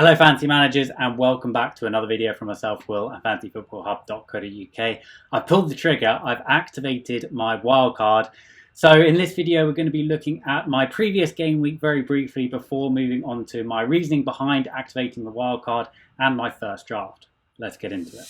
Hello fantasy managers and welcome back to another video from myself, Will, at fantasyfootballhub.co.uk. I've pulled the trigger, I've activated my wildcard. So in this video we're going to be looking at my previous game week very briefly before moving on to my reasoning behind activating the wildcard and my first draft. Let's get into it.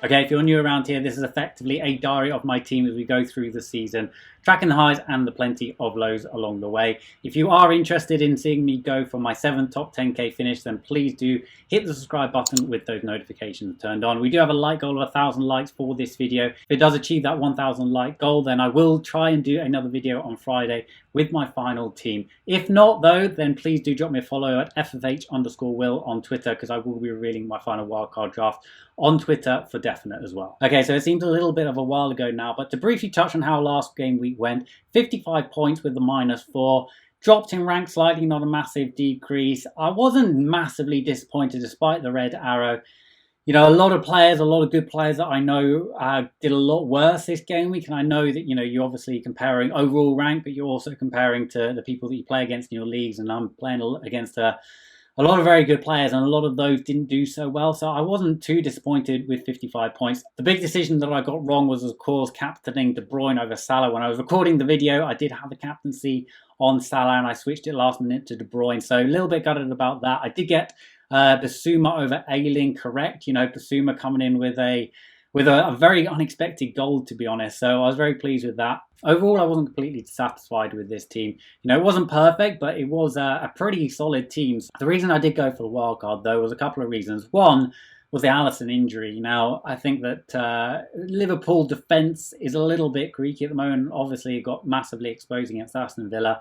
Okay, if you're new around here, this is effectively a diary of my team as we go through the season, tracking the highs and the plenty of lows along the way. If you are interested in seeing me go for my 7th top 10k finish, then please do hit the subscribe button with those notifications turned on. We do have a like goal of 1,000 likes for this video. If it does achieve that 1,000 like goal, then I will try and do another video on Friday with my final team. If not though, then please do drop me a follow at FFH_Will on Twitter, because I will be revealing my final wildcard draft on Twitter for definite as well. Okay, so it seems a little bit of a while ago now, but to briefly touch on how last game week went, 55 points with the -4, dropped in rank slightly, not a massive decrease. I wasn't massively disappointed despite the red arrow. You know, a lot of players, a lot of good players that I know did a lot worse this game week, and I know that, you know, you're obviously comparing overall rank, but you're also comparing to the people that you play against in your leagues, and I'm playing against a lot of very good players, and a lot of those didn't do so well, so I wasn't too disappointed with 55 points. The big decision that I got wrong was, of course, captaining De Bruyne over Salah. When I was recording the video, I did have the captaincy on Salah, and I switched it last minute to De Bruyne, so a little bit gutted about that. I did get Basuma over Ayling correct. You know, Basuma coming in with a very unexpected goal, to be honest. So I was very pleased with that. Overall, I wasn't completely satisfied with this team. You know, it wasn't perfect, but it was a pretty solid team. The reason I did go for the wildcard, though, was a couple of reasons. One was the Alisson injury. Now, I think that Liverpool defence is a little bit creaky at the moment. Obviously, it got massively exposed against Aston Villa.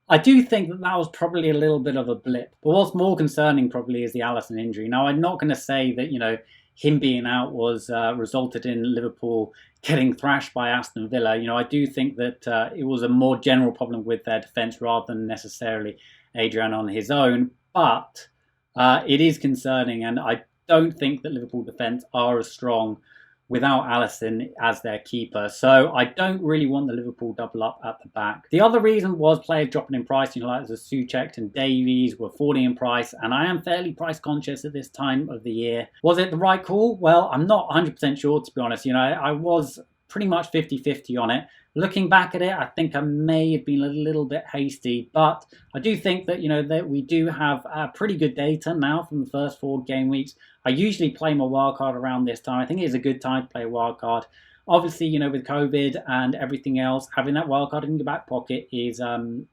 I do think that that was probably a little bit of a blip. But what's more concerning probably is the Alisson injury. Now, I'm not going to say that, you know, him being out was resulted in Liverpool getting thrashed by Aston Villa. You know, I do think that it was a more general problem with their defence rather than necessarily Adrian on his own. But it is concerning, and I don't think that Liverpool defence are as strong without Alisson as their keeper. So I don't really want the Liverpool double up at the back. The other reason was players dropping in price, you know, like the Souček and Davies were falling in price, and I am fairly price conscious at this time of the year. Was it the right call? Well, I'm not 100% sure, to be honest. You know, I was pretty much 50-50 on it. Looking back at it, I think I may have been a little bit hasty, but I do think that, you know, that we do have pretty good data now from the first 4 game weeks. I usually play my wildcard around this time. I think it is a good time to play a wildcard. Obviously, you know, with COVID and everything else, having that wildcard in your back pocket is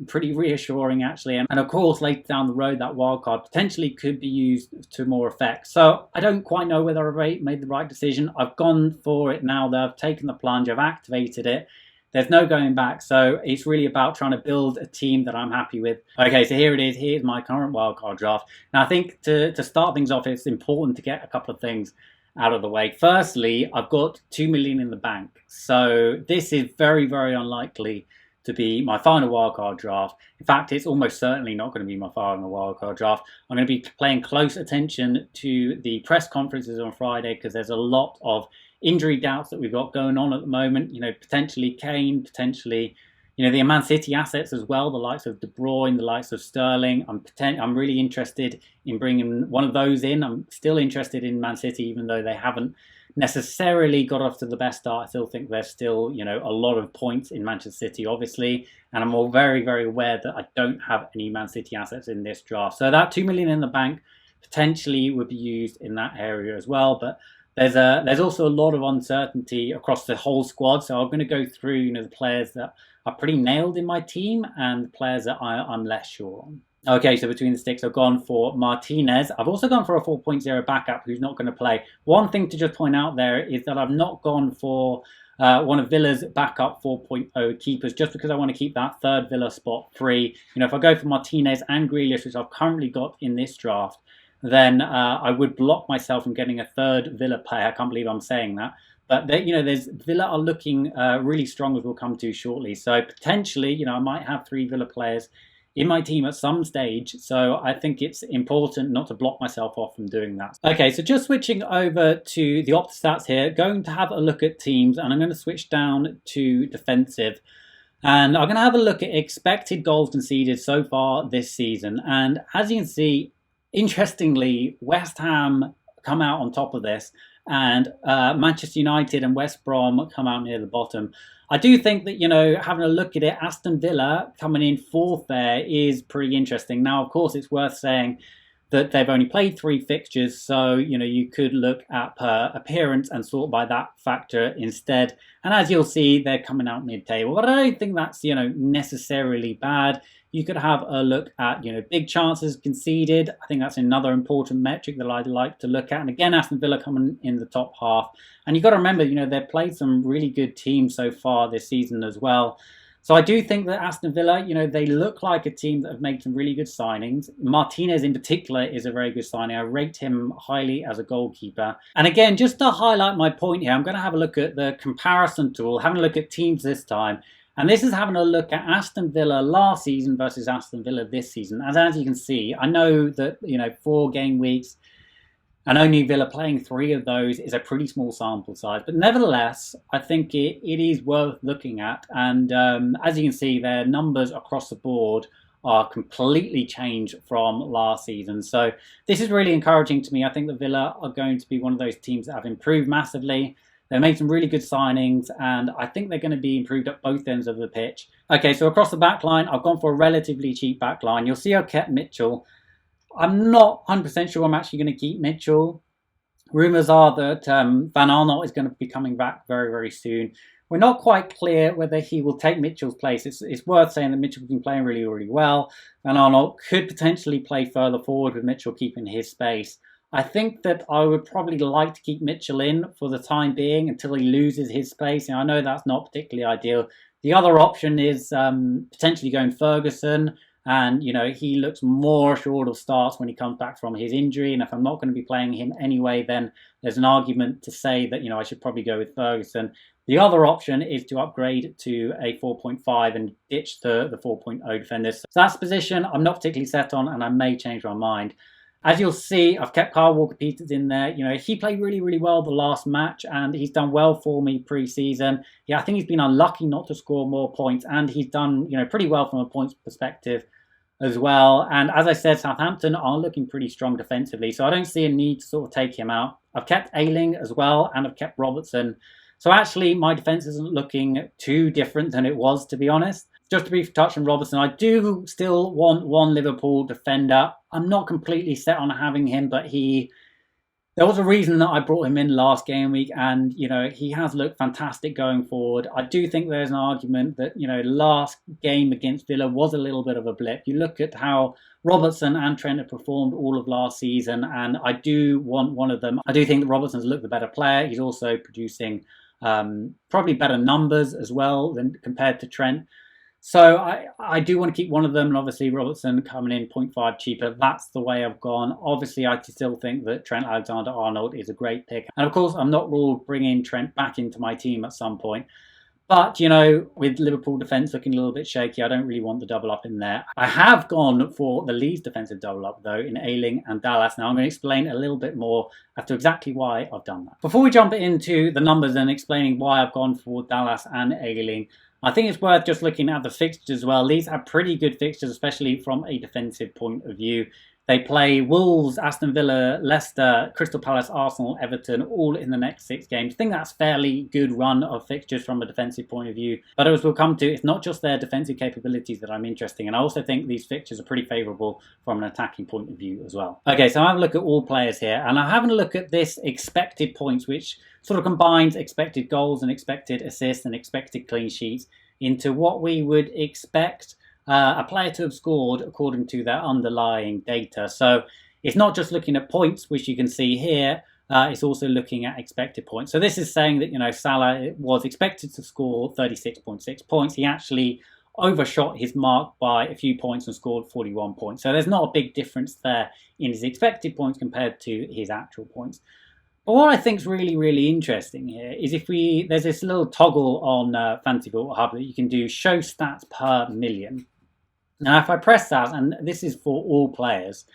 pretty reassuring, actually. And of course, later down the road, that wildcard potentially could be used to more effect. So I don't quite know whether I made the right decision. I've gone for it now, though. I've taken the plunge. I've activated it. There's no going back, so it's really about trying to build a team that I'm happy with. Okay, so here it is. Here's my current wildcard draft. Now, I think to start things off, it's important to get a couple of things out of the way. Firstly, I've got 2 million in the bank, so this is very, very unlikely to be my final wildcard draft. In fact, it's almost certainly not going to be my final wildcard draft. I'm going to be paying close attention to the press conferences on Friday, because there's a lot of injury doubts that we've got going on at the moment. You know, potentially Kane, potentially, you know, the Man City assets as well, the likes of De Bruyne, the likes of Sterling. I'm really interested in bringing one of those in. I'm still interested in Man City, even though they haven't necessarily got off to the best start. I still think there's still, you know, a lot of points in Manchester City, obviously, and I'm all very, very aware that I don't have any Man City assets in this draft. So that 2 million in the bank potentially would be used in that area as well, but there's also a lot of uncertainty across the whole squad. So I'm going to go through, you know, the players that are pretty nailed in my team and the players that I'm less sure on. Okay, so between the sticks, I've gone for Martinez. I've also gone for a 4.0 backup who's not going to play. One thing to just point out there is that I've not gone for one of Villa's backup 4.0 keepers, just because I want to keep that third Villa spot free. You know, if I go for Martinez and Grealish, which I've currently got in this draft, then I would block myself from getting a third Villa player. I can't believe I'm saying that. But, you know, Villa are looking really strong, as we'll come to shortly. So potentially, you know, I might have 3 Villa players in my team at some stage, so I think it's important not to block myself off from doing that. Okay, so just switching over to the Opta stats here, going to have a look at teams, and I'm going to switch down to defensive. And I'm going to have a look at expected goals conceded so far this season. And as you can see, interestingly, West Ham come out on top of this, and Manchester United and West Brom come out near the bottom. I do think that, having a look at it, Aston Villa coming in fourth there is pretty interesting. Now, of course, it's worth saying that they've only played 3 fixtures, so, you could look at per appearance and sort by that factor instead. And as you'll see, they're coming out mid-table. But I don't think that's, necessarily bad. You could have a look at, big chances conceded. I think that's another important metric that I'd like to look at. And again, Aston Villa coming in the top half. And you've got to remember, they've played some really good teams so far this season as well. So I do think that Aston Villa, they look like a team that have made some really good signings. Martinez in particular is a very good signing. I rate him highly as a goalkeeper. And again, just to highlight my point here, I'm going to have a look at the comparison tool, having a look at teams this time. And this is having a look at Aston Villa last season versus Aston Villa this season. And as you can see, I know that, 4 game weeks and only Villa playing 3 of those is a pretty small sample size. But nevertheless, I think it is worth looking at. And as you can see, their numbers across the board are completely changed from last season. So this is really encouraging to me. I think that Villa are going to be one of those teams that have improved massively. They've made some really good signings, and I think they're going to be improved at both ends of the pitch. Okay, so across the back line, I've gone for a relatively cheap back line. You'll see I've kept Mitchell. I'm not 100% sure I'm actually going to keep Mitchell. Rumours are that Van Aanholt is going to be coming back very, very soon. We're not quite clear whether he will take Mitchell's place. It's worth saying that Mitchell's been playing really, really well. Van Aanholt could potentially play further forward with Mitchell keeping his space. I think that I would probably like to keep Mitchell in for the time being until he loses his space. I know that's not particularly ideal. The other option is potentially going Ferguson. And, he looks more assured of starts when he comes back from his injury. And if I'm not going to be playing him anyway, then there's an argument to say that, I should probably go with Ferguson. The other option is to upgrade to a 4.5 and ditch the 4.0 defenders. So that's the position I'm not particularly set on, and I may change my mind. As you'll see, I've kept Kyle Walker-Peters in there. He played really, really well the last match, and he's done well for me pre-season. Yeah, I think he's been unlucky not to score more points, and he's done, pretty well from a points perspective as well. And as I said, Southampton are looking pretty strong defensively, so I don't see a need to sort of take him out. I've kept Ayling as well, and I've kept Robertson. So actually, my defence isn't looking too different than it was, to be honest. Just to briefly touch on Robertson, I do still want one Liverpool defender. I'm not completely set on having him, but there was a reason that I brought him in last game week, and, he has looked fantastic going forward. I do think there's an argument that, last game against Villa was a little bit of a blip. You look at how Robertson and Trent have performed all of last season, and I do want one of them. I do think that Robertson's looked the better player. He's also producing probably better numbers as well than compared to Trent. So I do want to keep one of them, and obviously Robertson coming in 0.5 cheaper. That's the way I've gone. Obviously, I still think that Trent Alexander-Arnold is a great pick. And of course, I'm not ruled bringing Trent back into my team at some point. But, with Liverpool defence looking a little bit shaky, I don't really want the double up in there. I have gone for the Leeds defensive double up, though, in Ayling and Dallas. Now, I'm going to explain a little bit more as to exactly why I've done that. Before we jump into the numbers and explaining why I've gone for Dallas and Ayling, I think it's worth just looking at the fixtures as well. These are pretty good fixtures, especially from a defensive point of view. They play Wolves, Aston Villa, Leicester, Crystal Palace, Arsenal, Everton, all in the next 6 games. I think that's a fairly good run of fixtures from a defensive point of view. But as we'll come to, it's not just their defensive capabilities that I'm interested in. I also think these fixtures are pretty favourable from an attacking point of view as well. Okay, so I have a look at all players here, and I'm having a look at this expected points, which sort of combines expected goals and expected assists and expected clean sheets into what we would expect a player to have scored according to their underlying data. So it's not just looking at points, which you can see here. It's also looking at expected points. So this is saying that, Salah was expected to score 36.6 points. He actually overshot his mark by a few points and scored 41 points. So there's not a big difference there in his expected points compared to his actual points. But what I think is really, really interesting here is there's this little toggle on Fantasy Football Hub that you can do show stats per million. Now, if I press that, and this is for all players,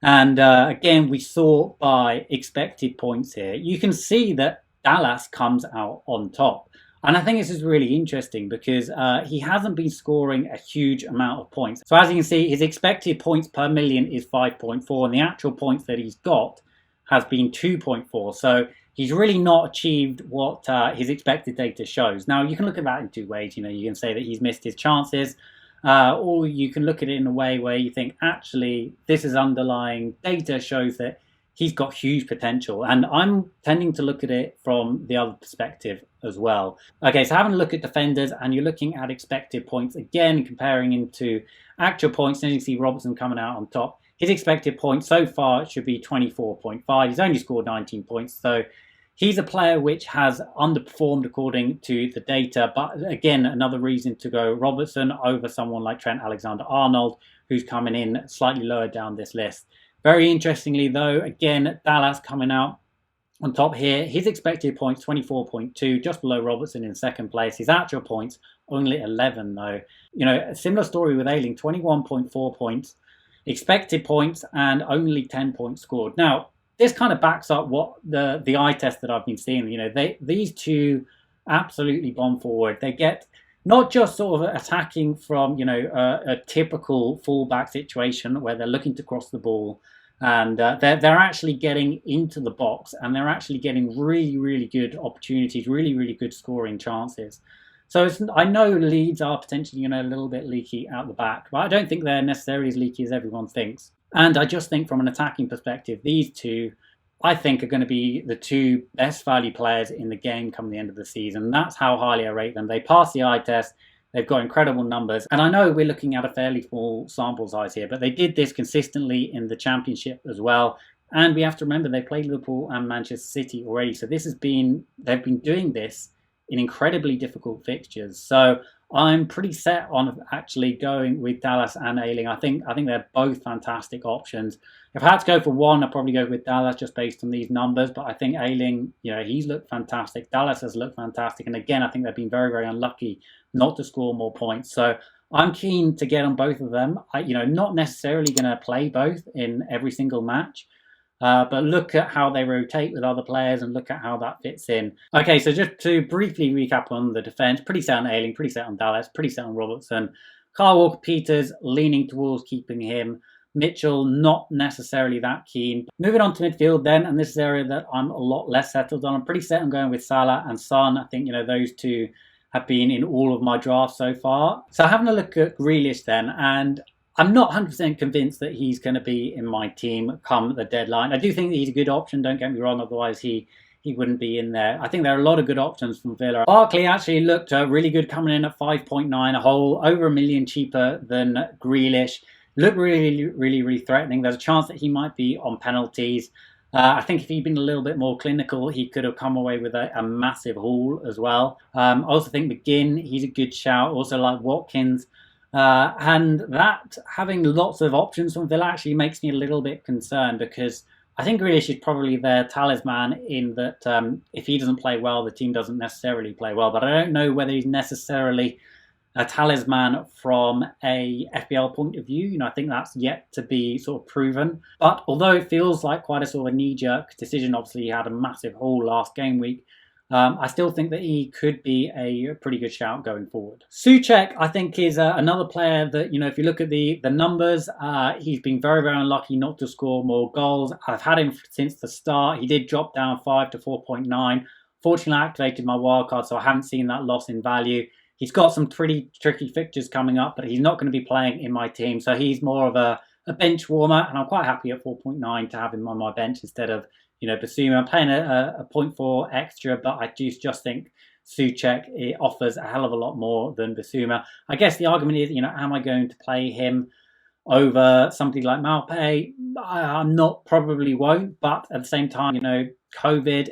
and again, we sort by expected points here, you can see that Dallas comes out on top. And I think this is really interesting because he hasn't been scoring a huge amount of points. So as you can see, his expected points per million is 5.4, and the actual points that he's got has been 2.4. So he's really not achieved what his expected data shows. Now, you can look at that in two ways. You can say that he's missed his chances, or you can look at it in a way where you think, actually, this is underlying data shows that he's got huge potential. And I'm tending to look at it from the other perspective as well. Okay, so having a look at defenders, and you're looking at expected points, again, comparing into actual points, and you can see Robertson coming out on top. His expected points so far should be 24.5. He's only scored 19 points, so he's a player which has underperformed according to the data. But again, another reason to go Robertson over someone like Trent Alexander-Arnold, who's coming in slightly lower down this list. Very interestingly, though, again, Dallas coming out on top here. His expected points, 24.2, just below Robertson in second place. His actual points, only 11, though. A similar story with Ayling, 21.4 points. Expected points and only 10 points scored. Now, this kind of backs up what the eye test that I've been seeing. These two absolutely bomb forward. They get not just sort of attacking from a typical fullback situation where they're looking to cross the ball, and they're actually getting into the box, and they're actually getting really, really good opportunities, really, really good scoring chances. So I know Leeds are potentially, a little bit leaky out the back, but I don't think they're necessarily as leaky as everyone thinks. And I just think from an attacking perspective, these two, I think, are going to be the two best value players in the game come the end of the season. That's how highly I rate them. They pass the eye test. They've got incredible numbers. And I know we're looking at a fairly small sample size here, but they did this consistently in the Championship as well. And we have to remember they played Liverpool and Manchester City already. So they've been doing this in incredibly difficult fixtures. So I'm pretty set on actually going with Dallas and Ayling. I think they're both fantastic options. If I had to go for one, I'd probably go with Dallas just based on these numbers. But I think Ayling, he's looked fantastic. Dallas has looked fantastic. And again, I think they've been very, very unlucky not to score more points. So I'm keen to get on both of them. Not necessarily going to play both in every single match. But look at how they rotate with other players and look at how that fits in. Okay, so just to briefly recap on the defence, pretty set on Ayling, pretty set on Dallas, pretty set on Robertson. Kyle Walker-Peters leaning towards keeping him. Mitchell, not necessarily that keen. Moving on to midfield then, and this is the area that I'm a lot less settled on. I'm pretty set on going with Salah and Son. I think, those two have been in all of my drafts so far. So having a look at Grealish then, and I'm not 100% convinced that he's going to be in my team come the deadline. I do think that he's a good option, don't get me wrong, otherwise he wouldn't be in there. I think there are a lot of good options from Villa. Barkley actually looked really good coming in at 5.9, a whole over $1 million cheaper than Grealish. Looked really, really, really threatening. There's a chance that he might be on penalties. I think if he'd been a little bit more clinical, he could have come away with a massive haul as well. I also think McGinn, he's a good shout. Also like Watkins. And that having lots of options from Villa actually makes me a little bit concerned because I think Grealish is probably their talisman in that if he doesn't play well, the team doesn't necessarily play well. But I don't know whether he's necessarily a talisman from a FPL point of view. I think that's yet to be sort of proven. But although it feels like quite a sort of a knee-jerk decision, obviously he had a massive haul last game week, I still think that he could be a pretty good shout going forward. Souček, I think, is another player that, if you look at the numbers, he's been very, very unlucky not to score more goals. I've had him since the start. He did drop down 5 to 4.9. Fortunately, I activated my wildcard, so I haven't seen that loss in value. He's got some pretty tricky fixtures coming up, but he's not going to be playing in my team, so he's more of a bench warmer, and I'm quite happy at 4.9 to have him on my bench instead of Basuma. I'm paying a 0.4 extra, but I just think Souček offers a hell of a lot more than Basuma. I guess the argument is, am I going to play him over somebody like Malpe? I'm not, probably won't, but at the same time, COVID,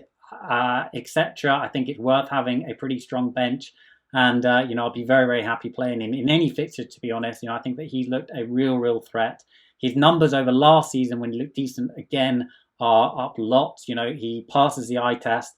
etc. I think it's worth having a pretty strong bench. And, I'll be very, very happy playing him in any fixture, to be honest. I think that he's looked a real threat. His numbers over last season when he looked decent again are up lots. He passes the eye test.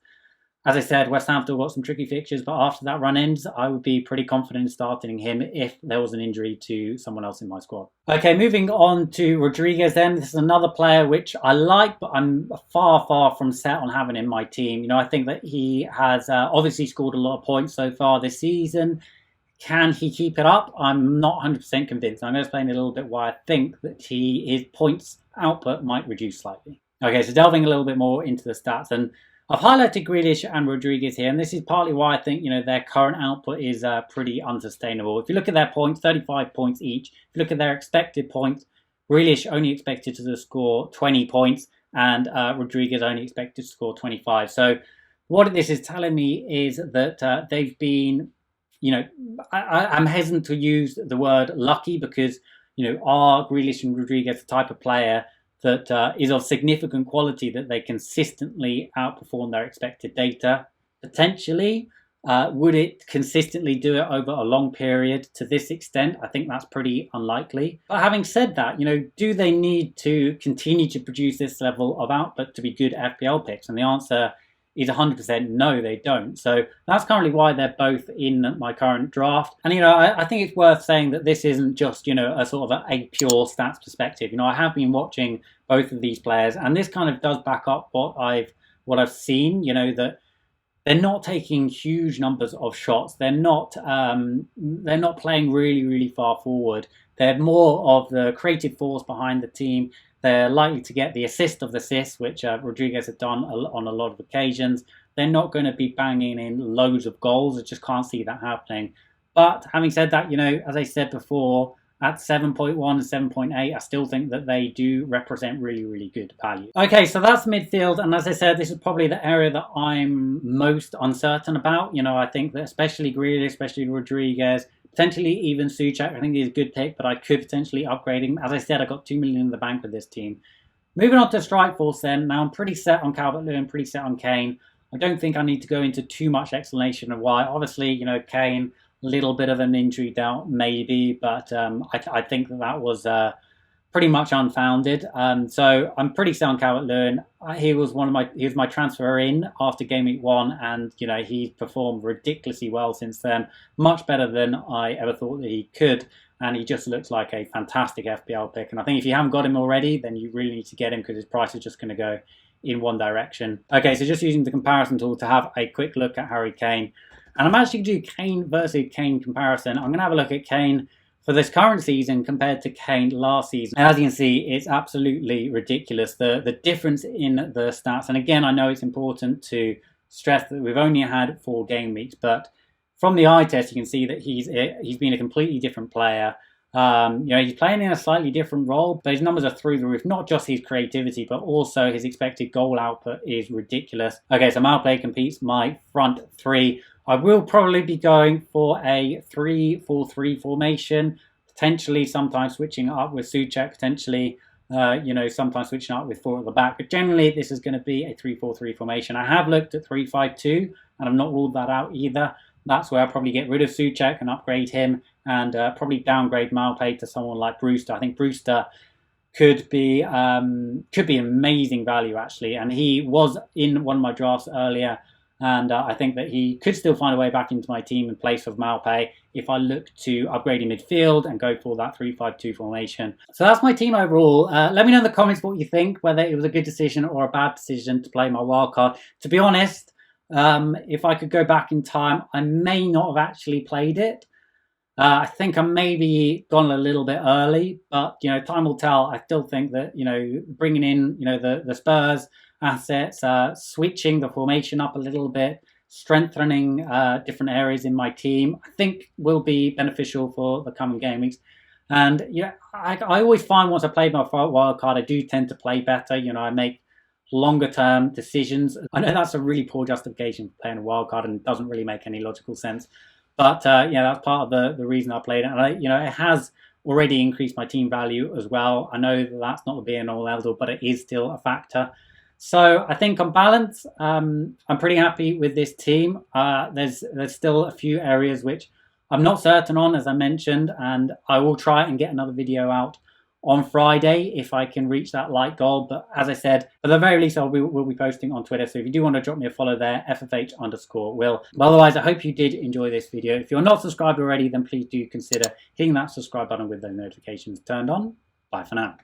As I said, West Ham still got some tricky fixtures, but after that run ends, I would be pretty confident in starting him if there was an injury to someone else in my squad. Okay, moving on to Rodriguez then. This is another player which I like, but I'm far, far from set on having in my team. I think that he has obviously scored a lot of points so far this season. Can he keep it up? I'm not 100% convinced. I'm going to explain a little bit why I think that his points output might reduce slightly. Okay, so delving a little bit more into the stats, and I've highlighted Grealish and Rodriguez here, and this is partly why I think their current output is pretty unsustainable. If you look at their points, 35 points each. If you look at their expected points, Grealish only expected to score 20 points, and Rodriguez only expected to score 25. So what this is telling me is that they've been, I'm hesitant to use the word lucky because, are Grealish and Rodriguez the type of player that is of significant quality that they consistently outperform their expected data? Potentially. Would it consistently do it over a long period to this extent? I think that's pretty unlikely. But having said that, do they need to continue to produce this level of output to be good FPL picks? And the answer is 100% no, they don't. So that's currently why they're both in my current draft. And, I think it's worth saying that this isn't just, a sort of a pure stats perspective. I have been watching both of these players, and this kind of does back up what I've seen, that they're not taking huge numbers of shots. They're not playing really, really far forward. They're more of the creative force behind the team. They're likely to get the assist of the assists, which Rodriguez had done on a lot of occasions. They're not going to be banging in loads of goals. I just can't see that happening. But having said that, as I said before, at 7.1 and 7.8, I still think that they do represent really, really good value. Okay, so that's midfield. And as I said, this is probably the area that I'm most uncertain about. I think that especially Grealish, especially Rodriguez, potentially even Souček, I think he's a good pick, but I could potentially upgrade him. As I said, I got 2 million in the bank with this team. Moving on to Strikeforce then. Now, I'm pretty set on Calvert-Lewin, pretty set on Kane. I don't think I need to go into too much explanation of why. Obviously, Kane, a little bit of an injury doubt, maybe, but I think that was pretty much unfounded. So I'm pretty set on Calvert-Lewin. He was my transfer in after Gameweek 1, and he's performed ridiculously well since then, much better than I ever thought that he could. And he just looks like a fantastic FPL pick. And I think if you haven't got him already, then you really need to get him because his price is just going to go in one direction. Okay, so just using the comparison tool to have a quick look at Harry Kane. And I'm actually going to do Kane versus Kane comparison. I'm going to have a look at Kane for this current season compared to Kane last season. And as you can see, it's absolutely ridiculous, the difference in the stats. And again, I know it's important to stress that we've only had 4 game weeks, but from the eye test, you can see that he's been a completely different player. He's playing in a slightly different role, but his numbers are through the roof. Not just his creativity, but also his expected goal output is ridiculous. Okay, so Malplay competes my front 3. I will probably be going for a 3-4-3 formation, potentially sometimes switching up with Souček, potentially sometimes switching up with 4 at the back. But generally, this is going to be a 3-4-3 formation. I have looked at 3-5-2, and I've not ruled that out either. That's where I'll probably get rid of Souček and upgrade him, and probably downgrade Malplay to someone like Brewster. I think Brewster could be amazing value, actually. And he was in one of my drafts earlier, and I think that he could still find a way back into my team in place of Malplay if I look to upgrade in midfield and go for that 3-5-2 formation. So that's my team overall. Let me know in the comments what you think, whether it was a good decision or a bad decision to play my wildcard. To be honest, if I could go back in time, I may not have actually played it. I think I maybe gone a little bit early, but time will tell. I still think that bringing in the Spurs assets, switching the formation up a little bit, strengthening different areas in my team, I think will be beneficial for the coming game weeks. And I always find once I play my wildcard, I do tend to play better. I make longer term decisions. I know that's a really poor justification for playing a wildcard and doesn't really make any logical sense. But that's part of the reason I played it. And it has already increased my team value as well. I know that that's not the be and all end all, but it is still a factor. So I think on balance, I'm pretty happy with this team. There's still a few areas which I'm not certain on, as I mentioned, and I will try and get another video out on Friday if I can reach that like goal. But as I said, at the very least, we'll be posting on Twitter. So if you do want to drop me a follow there, FFH_Will. But otherwise, I hope you did enjoy this video. If you're not subscribed already, then please do consider hitting that subscribe button with those notifications turned on. Bye for now.